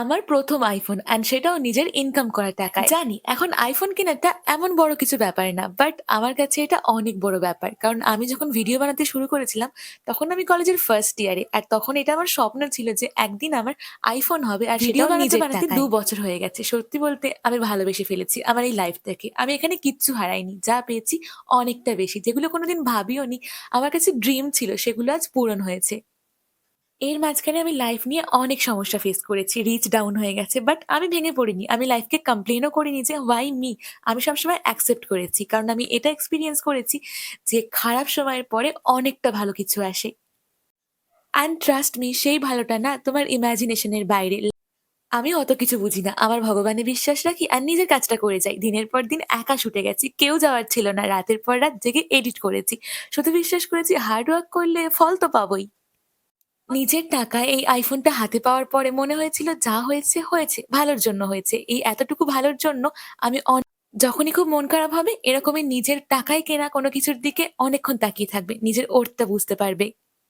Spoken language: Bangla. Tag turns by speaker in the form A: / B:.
A: আমার ১ম iPhone অ্যান্ড সেটাও নিজের ইনকাম করা টাকায়। জানি এখন iPhone কেনাটা এমন বড় কিছু ব্যাপার না। বাট আমার কাছে এটা অনেক বড় ব্যাপার। কারণ আমি যখন ভিডিও বানাতে শুরু করেছিলাম, তখন আমি কলেজের ফার্স্ট ইয়ারে। আর তখন এটা আমার স্বপ্ন ছিল যে একদিন আমার iPhone হবে আর ভিডিও
B: সেটাও
A: বানাতে,
B: নিজের
A: বানাতে
B: টাকায়।
A: ২ বছর হয়ে গেছে। সত্যি বলতে আমি ভালোবেসে ফেলেছি আমার এই লাইফটাকে। আমি এখানে কিচ্ছু হারাইনি। যা পেয়েছি অনেকটা বেশি। যেগুলো কোনোদিন ভাবিওনি আমার কাছে ড্রিম ছিল সেগুলো আজ পূরণ হয়েছে। এর মাঝখানে আমি লাইফ নিয়ে অনেক সমস্যা ফেস করেছি। রিচ ডাউন হয়ে গেছে। বাট আমি ভেঙে পড়িনি। আমি লাইফকে কমপ্লেইনও করিনি যে হোয়াই মি? আমি সবসময় অ্যাকসেপ্ট করেছি। কারণ আমি এটা এক্সপেরিয়েন্স করেছি যে খারাপ সময়ের পরে অনেকটা ভালো কিছু আসে। অ্যান্ড ট্রাস্ট মি সেই ভালোটা না তোমার ইমাজিনেশন এর বাইরে। আমি অত কিছু বুঝি না। আমার ভগবানে বিশ্বাস রাখি আর নিজের কাজটা করে যাই। দিনের পর দিন একা শুটে গেছি। কেউ যাওয়ার ছিল না। রাতের পর রাত জেগে এডিট করেছি। শুধু বিশ্বাস করেছি হার্ড ওয়ার্ক করলে ফল তো পাবোই। নিজের টাকায় এই আইফোনটা হাতে পাওয়ার পরে মনে হয়েছিল যা হয়েছে, হয়েছে। ভালোর জন্য হয়েছে। এই এতটুকু ভালোর জন্য আমি যখনই খুব মন খারাপ হবে এরকমই নিজের টাকায় কেনা কোনো কিছুর দিকে অনেকক্ষণ তাকিয়ে থাকবে। নিজের ওর্থটা বুঝতে পারবে।